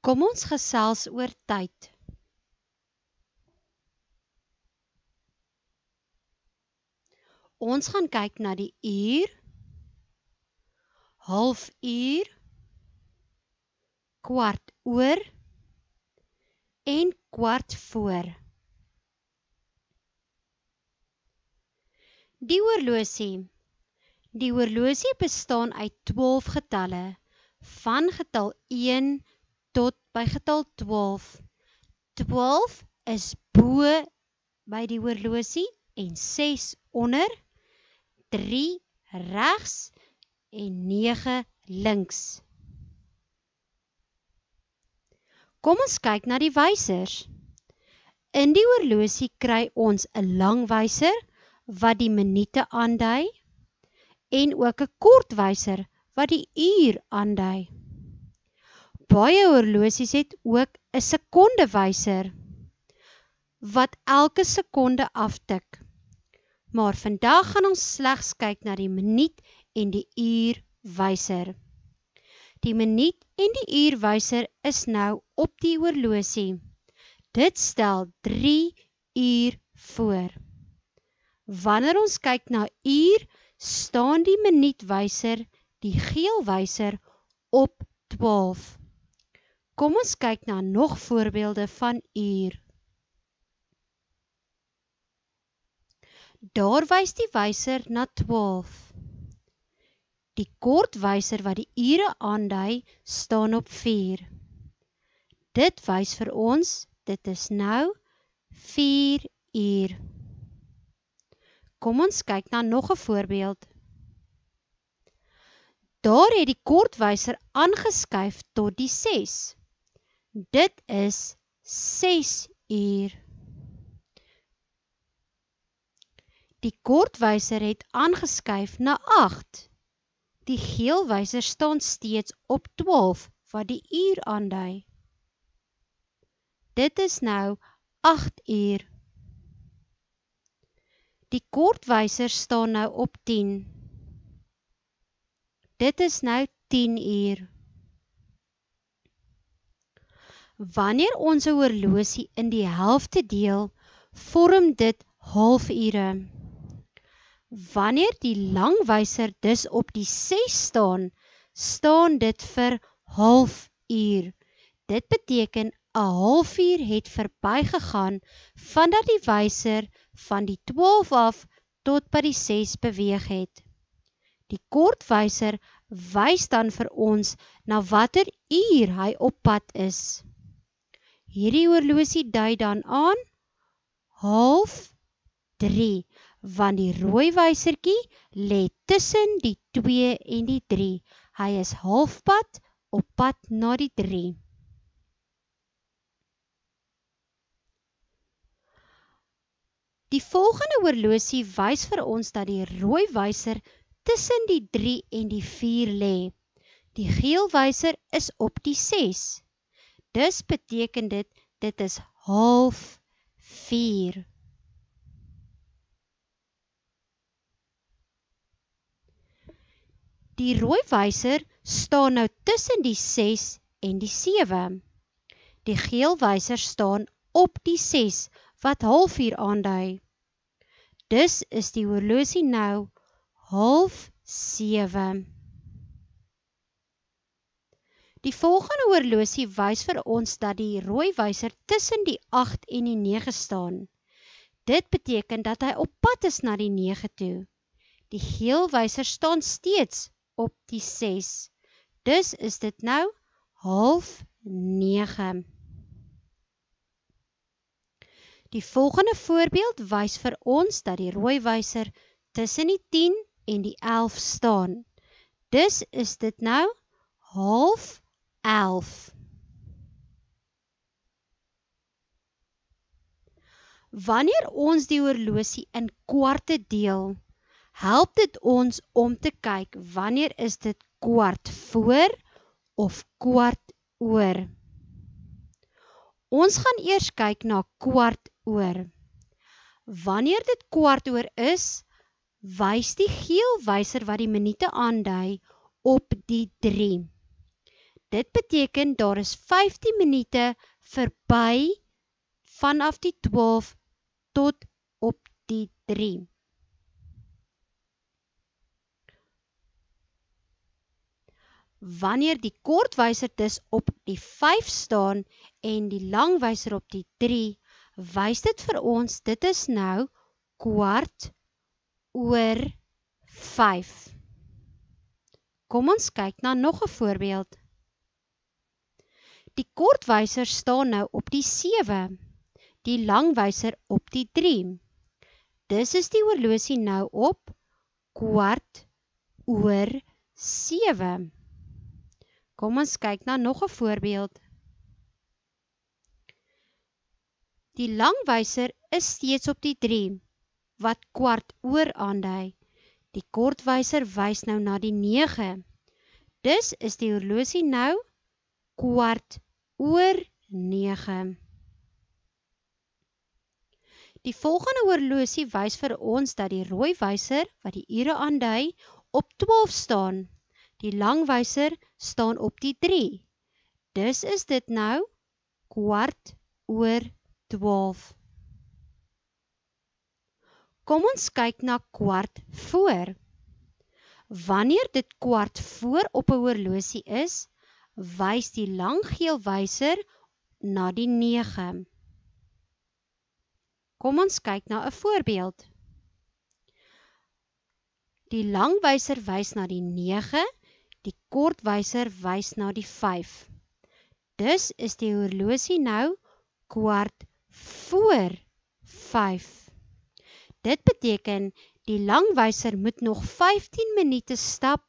Kom ons gesels oor tyd. Ons gaan kyk na die uur, halfuur, kwart oor en kwart voor. Die horlosie. Die horlosie bestaan uit 12 getalle, van getal 1 tot by getal 12. 12 is bo by die horlosie en 6 onder, 3 regs en 9 links. Kom ons kyk na die wysers. In die horlosie kry ons 'n lang wyser wat die minute aandui en ook 'n kort wyser wat die uur aandui. Baie horlosies het ook 'n sekondewyser wat elke sekonde aftik. Maar vandag gaan ons slegs kyk na die minuut en die uurwyser. Die minuut en die uurwyser is nou op die horlosie. Dit stel 3 uur voor. Wanneer ons kyk na uur, staan die minuutwyser, die geelwyser, op 12. Kom ons kyk na nog voorbeelde van uur. Daar wys die wyser na 12. Die kortwyser wat die ure aandui, staan op 4. Dit wys vir ons, dit is nou 4 uur. Kom ons kyk na nog 'n voorbeeld. Daar het die kortwyser aangeskuif tot die 6. Dit is 6 uur. Die kortwyser het aangeskuif na 8. Die geelwyser staan steeds op 12 wat die uur aandui. Dit is nou 8 uur. Die kortwyser staan nou op 10. Dit is nou 10 uur. Wanneer ons 'n horlosie in die helfte deel, vorm dit halfure. Wanneer die langwyser dus op die 6 staan, staan dit vir halfuur. Dit beteken 'n halfuur het verbygegaan vandat die wyser van die 12 af tot by die 6 beweeg het. Die kortwyser wys dan vir ons na watter uur hy op pad is. Hierdie horlosie dui dan aan 2:30, want die rooi wysertjie lê tussen die 2 en die 3. Hy is halfpad op pad na die 3. Die volgende horlosie wys vir ons dat die rooi wyser tussen die 3 en die 4 lê. Die geel wyser is op die 6. Dus beteken dit is 3:30. Die rooi wyser staan nou tussen die 6 en die 7. Die geel wyser staan op die 6 wat halfuur aandui. Dus is die horlosie nou 6:30. Die volgende horlosie wys vir ons dat die rooi wyser tussen die 8 en die 9 staan. Dit beteken dat hy op pad is na die 9 toe. Die geel wyser staan steeds op die 6. Dus is dit nou 8:30. Die volgende voorbeeld wys vir ons dat die rooi wyser tussen die 10 en die 11 staan. Dus is dit nou 10:30. Wanneer ons die horlosie in kwarte deel, help dit ons om te kyk wanneer is dit kwart voor of kwart oor. Ons gaan eers kyk na kwart oor. Wanneer dit kwart oor is, wys die geel wyser wat die minute aandui op die 3. Dit beteken daar is 15 minute verby vanaf die 12 tot op die 3. Wanneer die kortwyser dus op die 5 staan en die langwyser op die 3, wys dit vir ons dit is nou 5:15. Kom ons kyk na nog 'n voorbeeld. Die kortwyser staan nou op die 7, die langwyser op die 3. Dus is die horlosie nou op 7:15. Kom ons kyk na nog 'n voorbeeld. Die langwyser is steeds op die 3, wat 15:15 aandui. Die kortwyser wys nou na die 9. Dus is die horlosie nou 9:15. Die volgende horlosie wys vir ons dat die rooi wyser, wat die ure aandui, op 12 staan. Die langwyser staan op die 3. Dus is dit nou 12:15. Kom ons kyk na kwart voor. Wanneer dit kwart voor op 'n horlosie is, wys die lang geel wyser na die 9. Kom ons kyk na 'n voorbeeld. Die langwyser wys na die 9, die kortwyser wys na die 5. Dus is die horlosie nou 5:15. Dit beteken die langwyser moet nog 15 minute stap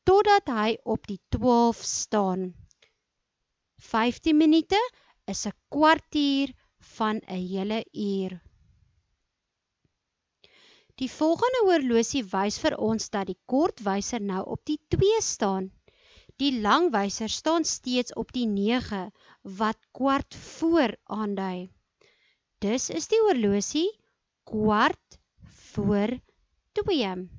totdat hy op die 12 staan. 15 minute is 'n kwartier van 'n hele uur. Die volgende horlosie wys vir ons dat die kortwyser nou op die 2 staan. Die langwyser staan steeds op die 9 wat kwart voor aandui. Dus is die horlosie 2:15.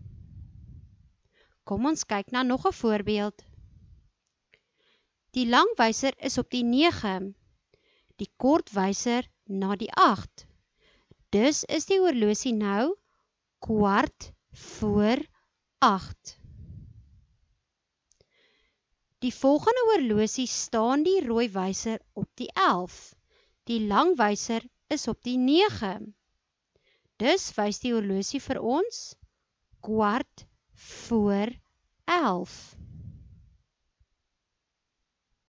Kom ons kyk na nog 'n voorbeeld. Die langwyser is op die 9, die kortwyser na die 8. Dus is die horlosie nou 8:15. Die volgende horlosie staan die rooi wyser op die 11. Die langwyser is op die 9. Dus wys die horlosie vir ons 11:15.